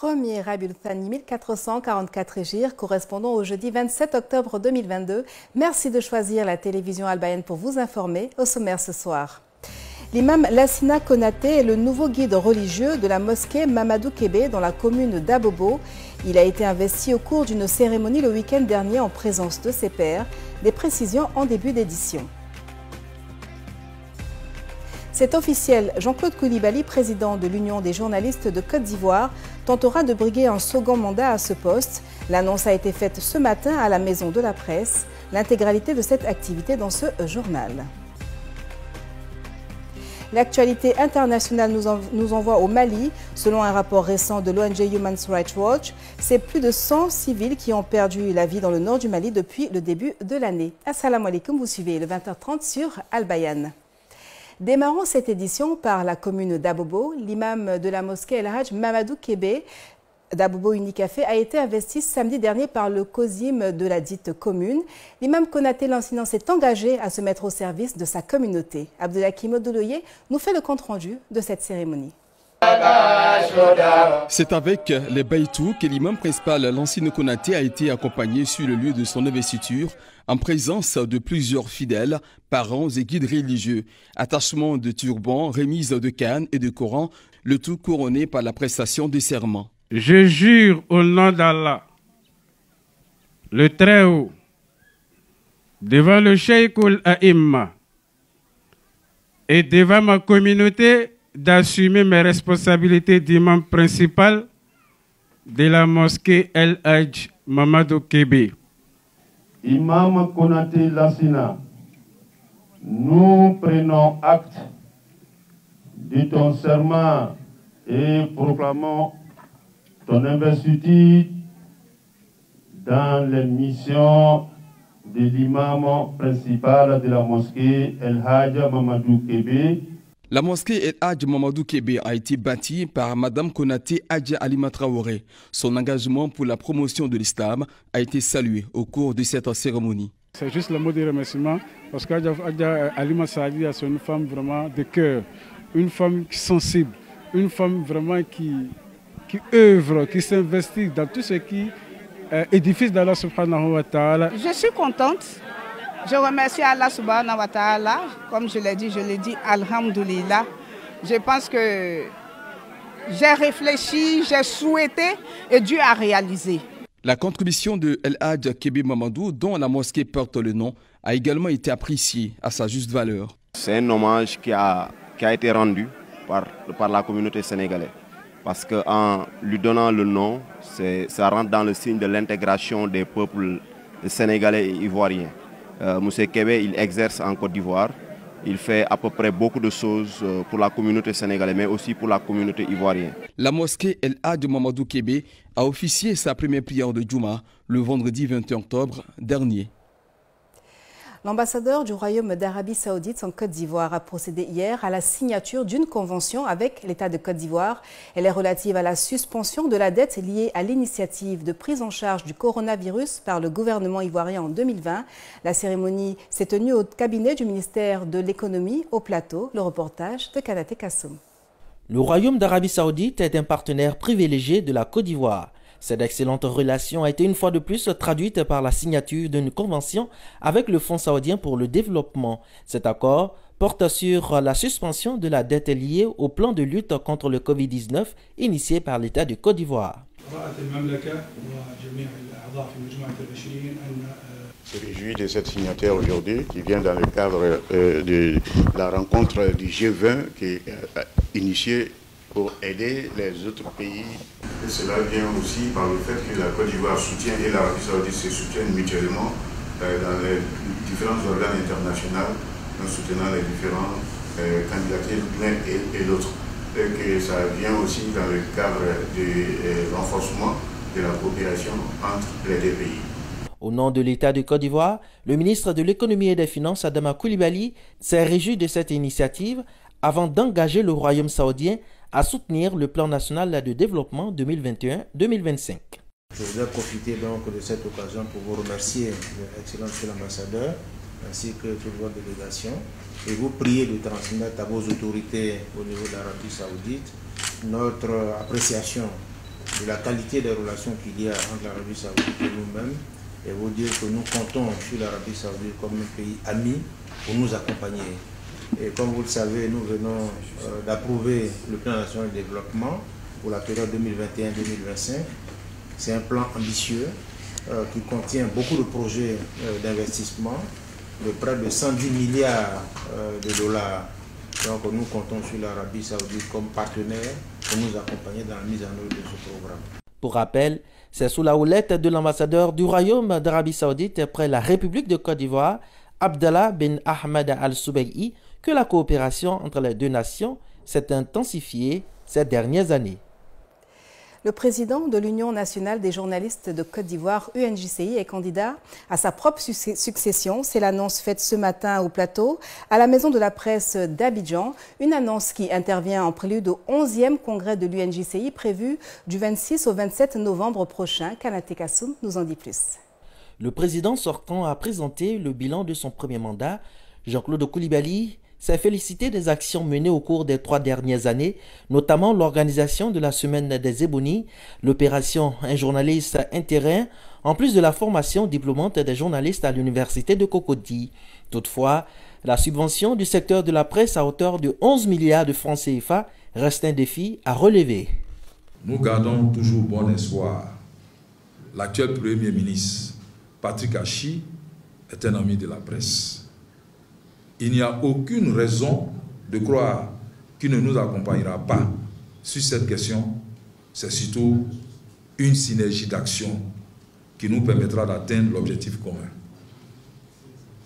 premier Rabiul Thani 1444 Hégire, correspondant au jeudi 27 octobre 2022. Merci de choisir la télévision Al Bayan pour vous informer. Au sommaire ce soir. L'imam Lassina Konaté est le nouveau guide religieux de la mosquée Mamadou Kébé dans la commune d'Abobo. Il a été investi au cours d'une cérémonie le week-end dernier en présence de ses pairs. Des précisions en début d'édition. C'est officiel, Jean-Claude Coulibaly, président de l'Union des journalistes de Côte d'Ivoire, tentera de briguer un second mandat à ce poste. L'annonce a été faite ce matin à la Maison de la Presse. L'intégralité de cette activité dans ce journal. L'actualité internationale nous envoie au Mali. Selon un rapport récent de l'ONG Human Rights Watch, c'est plus de 100 civils qui ont perdu la vie dans le nord du Mali depuis le début de l'année. Assalamu alaikum, vous suivez le 20h30 sur Al Bayan. Démarrons cette édition par la commune d'Abobo. L'imam de la mosquée El Hadj Mamadou Kébé d'Abobo Unicafé a été investi samedi dernier par le COSIM de la dite commune. L'imam Konaté, l'enseignant, s'est engagé à se mettre au service de sa communauté. Abdelhakim Odoloye nous fait le compte-rendu de cette cérémonie. C'est avec les Baïtou que l'imam principal Lansina Konaté a été accompagné sur le lieu de son investiture en présence de plusieurs fidèles, parents et guides religieux. Attachement de turban, remise de canne et de Coran, le tout couronné par la prestation des serments. Je jure au nom d'Allah, le Très-Haut, devant le Cheikhoul Aïmma et devant ma communauté, d'assumer mes responsabilités d'imam principal de la mosquée El Hadj Mamadou Kébé. Imam Konaté Lassina, nous prenons acte de ton serment et proclamons ton investiture dans les missions de l'imam principal de la mosquée El Hadj Mamadou Kébé. La mosquée El Hadj Mamadou Kébé a été bâtie par Madame Konaté Adja Alima Traoré. Son engagement pour la promotion de l'islam a été salué au cours de cette cérémonie. C'est juste le mot de remerciement parce qu'Adja Alima Traoré, c'est une femme vraiment de cœur, une femme sensible, une femme vraiment qui œuvre, qui s'investit dans tout ce qui édifie d'Allah subhanahu wa ta'ala. Je suis contente. Je remercie Allah subhanahu wa ta'ala. Comme je l'ai dit, alhamdoulilah. Je pense que j'ai réfléchi, j'ai souhaité et Dieu a réalisé. La contribution de El Hadj Kébé Mamadou, dont la mosquée porte le nom, a également été appréciée à sa juste valeur. C'est un hommage qui a été rendu par la communauté sénégalaise. Parce qu'en lui donnant le nom, ça rentre dans le signe de l'intégration des peuples sénégalais et ivoiriens. Monsieur Kébé, il exerce en Côte d'Ivoire. Il fait à peu près beaucoup de choses pour la communauté sénégalaise, mais aussi pour la communauté ivoirienne. La mosquée El Hadj Mamadou Kébé a officié sa première prière de Djouma le vendredi 21 octobre dernier. L'ambassadeur du Royaume d'Arabie Saoudite en Côte d'Ivoire a procédé hier à la signature d'une convention avec l'État de Côte d'Ivoire. Elle est relative à la suspension de la dette liée à l'initiative de prise en charge du coronavirus par le gouvernement ivoirien en 2020. La cérémonie s'est tenue au cabinet du ministère de l'économie au Plateau. Le reportage de Kanaté Kassoum. Le Royaume d'Arabie Saoudite est un partenaire privilégié de la Côte d'Ivoire. Cette excellente relation a été une fois de plus traduite par la signature d'une convention avec le Fonds saoudien pour le développement. Cet accord porte sur la suspension de la dette liée au plan de lutte contre le Covid-19 initié par l'État de Côte d'Ivoire. Je me réjouis de cette signature aujourd'hui qui vient dans le cadre de la rencontre du G20 qui est initiée pour aider les autres pays. Et cela vient aussi par le fait que la Côte d'Ivoire soutient et l'Arabie Saoudite se soutiennent mutuellement dans les différents organes internationaux en soutenant les différents candidatures l'un et l'autre. Et que ça vient aussi dans le cadre du renforcement de la coopération entre les deux pays. Au nom de l'État de Côte d'Ivoire, le ministre de l'économie et des finances, Adama Coulibaly, s'est réjoui de cette initiative avant d'engager le Royaume saoudien à soutenir le plan national de développement 2021-2025. Je voudrais profiter donc de cette occasion pour vous remercier, excellent monsieur l'ambassadeur, ainsi que toute votre délégation, et vous prier de transmettre à vos autorités au niveau de l'Arabie Saoudite notre appréciation de la qualité des relations qu'il y a entre l'Arabie Saoudite et nous-mêmes et vous dire que nous comptons sur l'Arabie Saoudite comme un pays ami pour nous accompagner. Et comme vous le savez, nous venons d'approuver le plan national de développement pour la période 2021-2025. C'est un plan ambitieux qui contient beaucoup de projets d'investissement de près de 110 milliards de dollars. Donc nous comptons sur l'Arabie Saoudite comme partenaire pour nous accompagner dans la mise en œuvre de ce programme. Pour rappel, c'est sous la houlette de l'ambassadeur du Royaume d'Arabie Saoudite près la République de Côte d'Ivoire, Abdallah bin Ahmed Al-Soubeihi, que la coopération entre les deux nations s'est intensifiée ces dernières années. Le président de l'Union nationale des journalistes de Côte d'Ivoire, UNJCI, est candidat à sa propre succession. C'est l'annonce faite ce matin au plateau à la Maison de la Presse d'Abidjan. Une annonce qui intervient en prélude au 11e congrès de l'UNJCI prévu du 26 au 27 novembre prochain. Kanate Kassoum nous en dit plus. Le président sortant a présenté le bilan de son premier mandat. Jean-Claude Coulibaly s'est félicité des actions menées au cours des 3 dernières années, notamment l'organisation de la Semaine des Ébonies, l'opération Un journaliste intérim, en plus de la formation diplômante des journalistes à l'université de Cocody. Toutefois, la subvention du secteur de la presse à hauteur de 11 milliards de francs CFA reste un défi à relever. Nous gardons toujours bon espoir. L'actuel Premier ministre, Patrick Achi, est un ami de la presse. Il n'y a aucune raison de croire qu'il ne nous accompagnera pas sur cette question. C'est surtout une synergie d'action qui nous permettra d'atteindre l'objectif commun.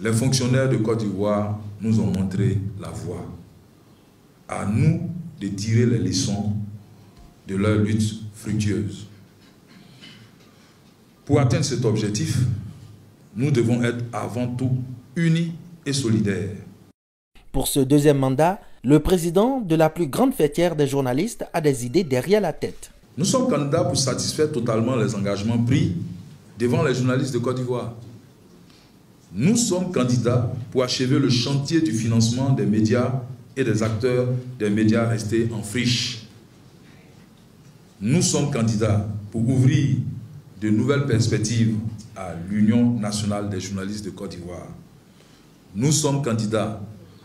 Les fonctionnaires de Côte d'Ivoire nous ont montré la voie. À nous de tirer les leçons de leur lutte fructueuse. Pour atteindre cet objectif, nous devons être avant tout unis et solidaire. Pour ce deuxième mandat, le président de la plus grande fêtière des journalistes a des idées derrière la tête. Nous sommes candidats pour satisfaire totalement les engagements pris devant les journalistes de Côte d'Ivoire. Nous sommes candidats pour achever le chantier du financement des médias et des acteurs des médias restés en friche. Nous sommes candidats pour ouvrir de nouvelles perspectives à l'Union nationale des journalistes de Côte d'Ivoire. Nous sommes candidats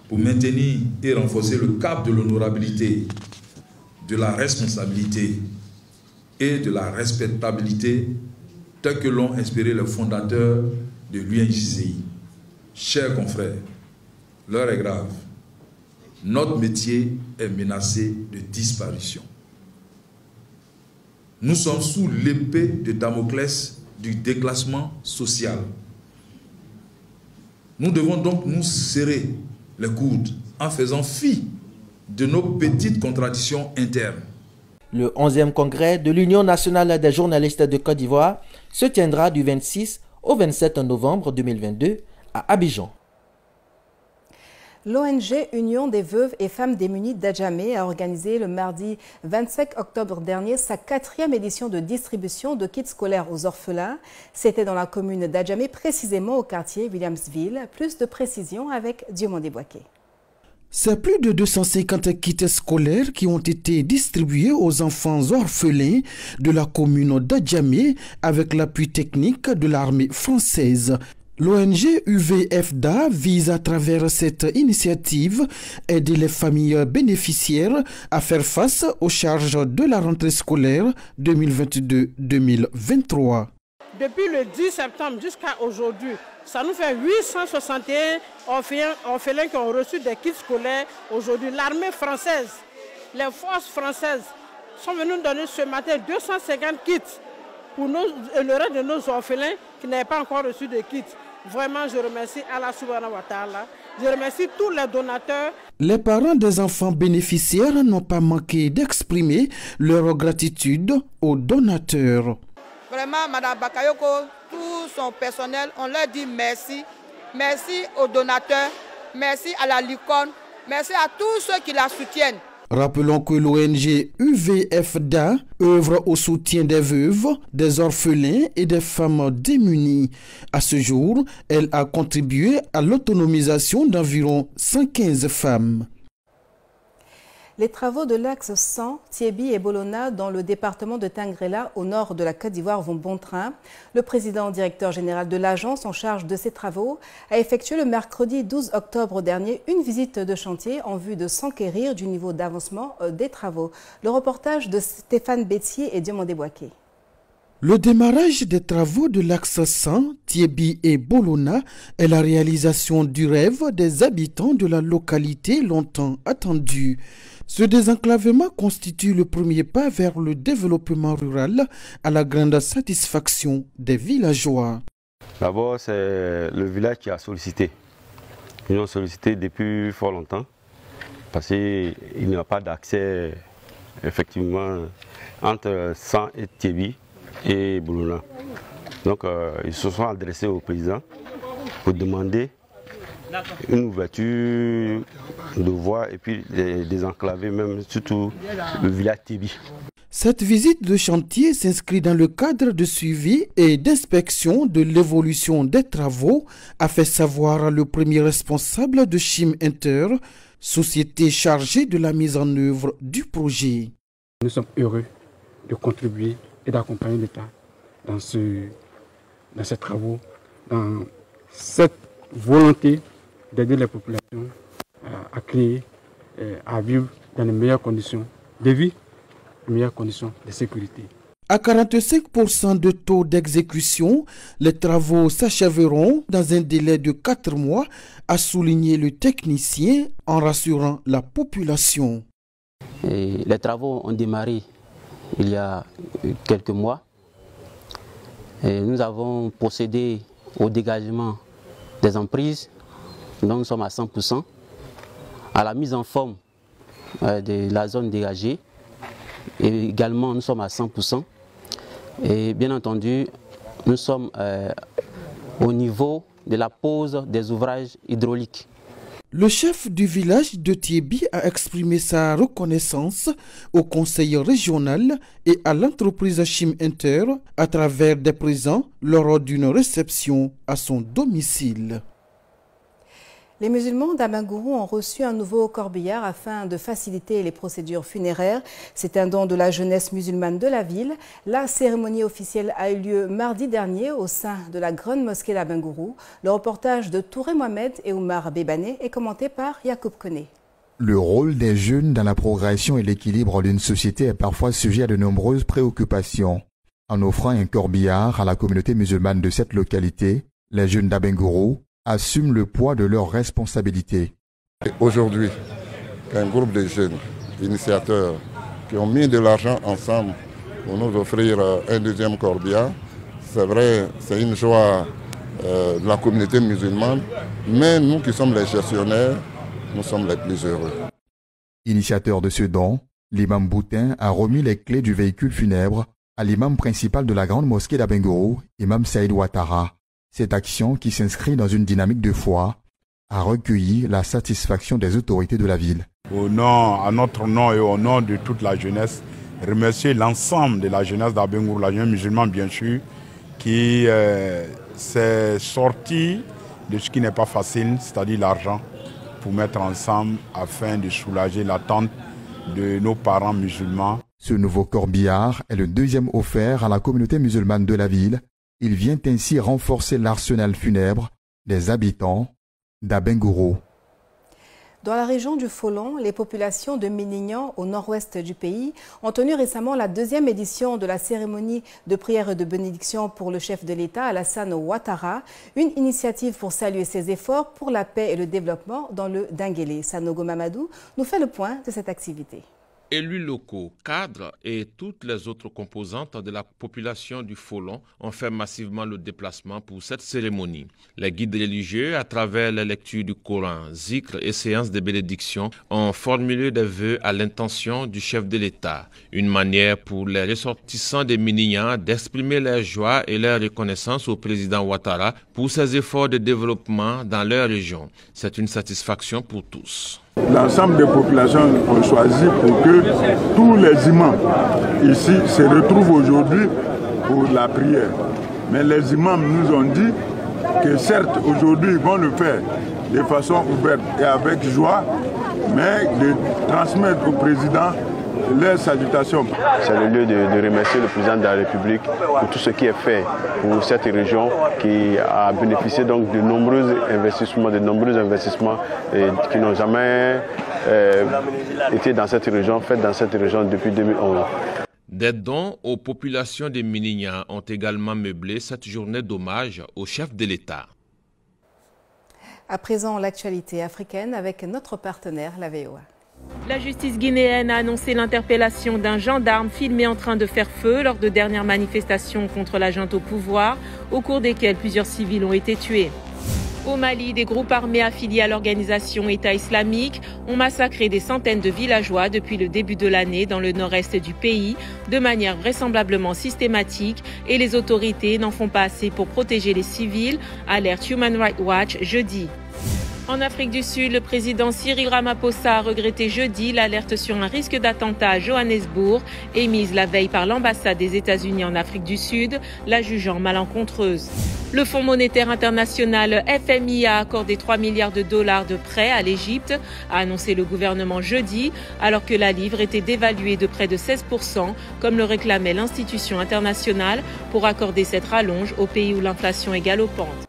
pour maintenir et renforcer le cap de l'honorabilité, de la responsabilité et de la respectabilité tel que l'ont inspiré les fondateurs de l'UNJCI. Chers confrères, l'heure est grave. Notre métier est menacé de disparition. Nous sommes sous l'épée de Damoclès du déclassement social. Nous devons donc nous serrer les coudes en faisant fi de nos petites contradictions internes. Le 11e congrès de l'Union nationale des journalistes de Côte d'Ivoire se tiendra du 26 au 27 novembre 2022 à Abidjan. L'ONG Union des veuves et femmes démunies d'Adjamé a organisé le mardi 25 octobre dernier sa 4e édition de distribution de kits scolaires aux orphelins. C'était dans la commune d'Adjamé, précisément au quartier Williamsville. Plus de précisions avec Diomandé Boaké. C'est plus de 250 kits scolaires qui ont été distribués aux enfants orphelins de la commune d'Adjamé avec l'appui technique de l'armée française. L'ONG UVFDA vise à travers cette initiative aider les familles bénéficiaires à faire face aux charges de la rentrée scolaire 2022-2023. Depuis le 10 septembre jusqu'à aujourd'hui, ça nous fait 861 orphelins qui ont reçu des kits scolaires aujourd'hui. L'armée française, les forces françaises sont venues nous donner ce matin 250 kits pour le reste de nos orphelins qui n'avaient pas encore reçu de kits. Vraiment, je remercie Allah subhanahu wa ta'ala. Je remercie tous les donateurs. Les parents des enfants bénéficiaires n'ont pas manqué d'exprimer leur gratitude aux donateurs. Vraiment, Mme Bakayoko, tout son personnel, on leur dit merci. Merci aux donateurs, merci à la Licorne, merci à tous ceux qui la soutiennent. Rappelons que l'ONG UVFDA œuvre au soutien des veuves, des orphelins et des femmes démunies. À ce jour, elle a contribué à l'autonomisation d'environ 115 femmes. Les travaux de l'axe 100, Thiébi et Bolona dans le département de Tingrela au nord de la Côte d'Ivoire vont bon train. Le président directeur général de l'agence en charge de ces travaux a effectué le mercredi 12 octobre dernier une visite de chantier en vue de s'enquérir du niveau d'avancement des travaux. Le reportage de Stéphane Bétier et Diomandé Boaké. Le démarrage des travaux de l'axe 100, Thiébi et Bolona est la réalisation du rêve des habitants de la localité longtemps attendue. Ce désenclavement constitue le premier pas vers le développement rural à la grande satisfaction des villageois. D'abord, c'est le village qui a sollicité. Ils ont sollicité depuis fort longtemps parce qu'il n'y a pas d'accès effectivement entre 100 et Thiébi et Bolona. Donc ils se sont adressés au président pour demander une ouverture de voie et puis désenclaver même surtout le village Thiébi. Cette visite de chantier s'inscrit dans le cadre de suivi et d'inspection de l'évolution des travaux, a fait savoir le premier responsable de Chim Inter, société chargée de la mise en œuvre du projet. Nous sommes heureux de contribuer et d'accompagner l'État dans ces travaux, dans cette volonté d'aider les populations à créer, à vivre dans les meilleures conditions de vie, les meilleures conditions de sécurité. À 45% de taux d'exécution, les travaux s'achèveront dans un délai de 4 mois, a souligné le technicien en rassurant la population. Et les travaux ont démarré il y a quelques mois. Et nous avons procédé au dégagement des emprises, donc nous sommes à 100%, à la mise en forme de la zone dégagée, et également nous sommes à 100%. Et bien entendu, nous sommes au niveau de la pose des ouvrages hydrauliques. Le chef du village de Thiébi a exprimé sa reconnaissance au conseil régional et à l'entreprise Chim Inter à travers des présents lors d'une réception à son domicile. Les musulmans d'Abengourou ont reçu un nouveau corbillard afin de faciliter les procédures funéraires. C'est un don de la jeunesse musulmane de la ville. La cérémonie officielle a eu lieu mardi dernier au sein de la grande mosquée d'Abengourou. Le reportage de Touré Mohamed et Oumar Bébané est commenté par Yacoub Koné. Le rôle des jeunes dans la progression et l'équilibre d'une société est parfois sujet à de nombreuses préoccupations. En offrant un corbillard à la communauté musulmane de cette localité, les jeunes d'Abengourou assument le poids de leurs responsabilités. Aujourd'hui, un groupe de jeunes initiateurs qui ont mis de l'argent ensemble pour nous offrir un deuxième corbillard, c'est vrai, c'est une joie de la communauté musulmane, mais nous qui sommes les gestionnaires, nous sommes les plus heureux. Initiateur de ce don, l'imam Boutin a remis les clés du véhicule funèbre à l'imam principal de la grande mosquée d'Abengourou, imam Saïd Ouattara. Cette action, qui s'inscrit dans une dynamique de foi, a recueilli la satisfaction des autorités de la ville. À notre nom et au nom de toute la jeunesse, remercier l'ensemble de la jeunesse d'Abengourou, la jeunesse musulmane bien sûr, qui s'est sortie de ce qui n'est pas facile, c'est-à-dire l'argent, pour mettre ensemble afin de soulager l'attente de nos parents musulmans. Ce nouveau corbillard est le deuxième offert à la communauté musulmane de la ville. Il vient ainsi renforcer l'arsenal funèbre des habitants d'Abengourou. Dans la région du Folon, les populations de Ménignan, au nord-ouest du pays, ont tenu récemment la deuxième édition de la cérémonie de prière et de bénédiction pour le chef de l'État, Alassane Ouattara, une initiative pour saluer ses efforts pour la paix et le développement dans le Dinguélé. Sanogo Mamadou nous fait le point de cette activité. Élus locaux, cadres et toutes les autres composantes de la population du Folon ont fait massivement le déplacement pour cette cérémonie. Les guides religieux, à travers la lecture du Coran, zikr et séances de bénédiction, ont formulé des vœux à l'intention du chef de l'État. Une manière pour les ressortissants des Ménignans d'exprimer leur joie et leur reconnaissance au président Ouattara pour ses efforts de développement dans leur région. C'est une satisfaction pour tous. L'ensemble des populations ont choisi pour que tous les imams ici se retrouvent aujourd'hui pour la prière. Mais les imams nous ont dit que certes aujourd'hui ils vont le faire de façon ouverte et avec joie, mais de transmettre au président leurs salutations. C'est le lieu de remercier le président de la République pour tout ce qui est fait pour cette région qui a bénéficié donc de nombreux investissements qui n'ont jamais été dans cette région, faits dans cette région depuis 2011. Des dons aux populations des Minignan ont également meublé cette journée d'hommage au chef de l'État. À présent, l'actualité africaine avec notre partenaire, la VOA. La justice guinéenne a annoncé l'interpellation d'un gendarme filmé en train de faire feu lors de dernières manifestations contre la junte au pouvoir, au cours desquelles plusieurs civils ont été tués. Au Mali, des groupes armés affiliés à l'organisation État islamique ont massacré des centaines de villageois depuis le début de l'année dans le nord-est du pays, de manière vraisemblablement systématique, et les autorités n'en font pas assez pour protéger les civils, alerte Human Rights Watch jeudi. En Afrique du Sud, le président Cyril Ramaphosa a regretté jeudi l'alerte sur un risque d'attentat à Johannesburg, émise la veille par l'ambassade des États-Unis en Afrique du Sud, la jugeant malencontreuse. Le Fonds monétaire international FMI a accordé 3 milliards de dollars de prêts à l'Égypte, a annoncé le gouvernement jeudi, alors que la livre était dévaluée de près de 16%, comme le réclamait l'institution internationale, pour accorder cette rallonge au pays où l'inflation est galopante.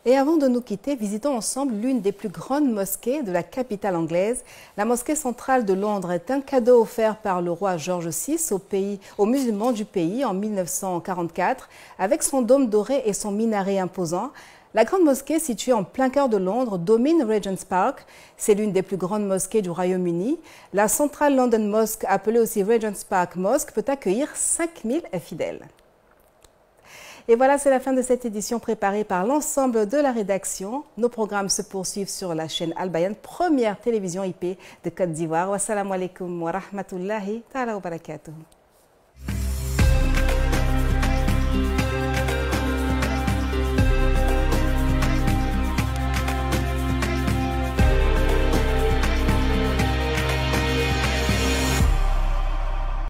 Et avant de nous quitter, visitons ensemble l'une des plus grandes mosquées de la capitale anglaise. La mosquée centrale de Londres est un cadeau offert par le roi George VI aux musulmans du pays en 1944. Avec son dôme doré et son minaret imposant, la grande mosquée située en plein cœur de Londres domine Regent's Park. C'est l'une des plus grandes mosquées du Royaume-Uni. La Central London Mosque, appelée aussi Regent's Park Mosque, peut accueillir 5000 fidèles. Et voilà, c'est la fin de cette édition préparée par l'ensemble de la rédaction. Nos programmes se poursuivent sur la chaîne Al Bayan, première télévision IP de Côte d'Ivoire. Wassalamu alaikum wa rahmatullahi ta'ala wa barakatuh.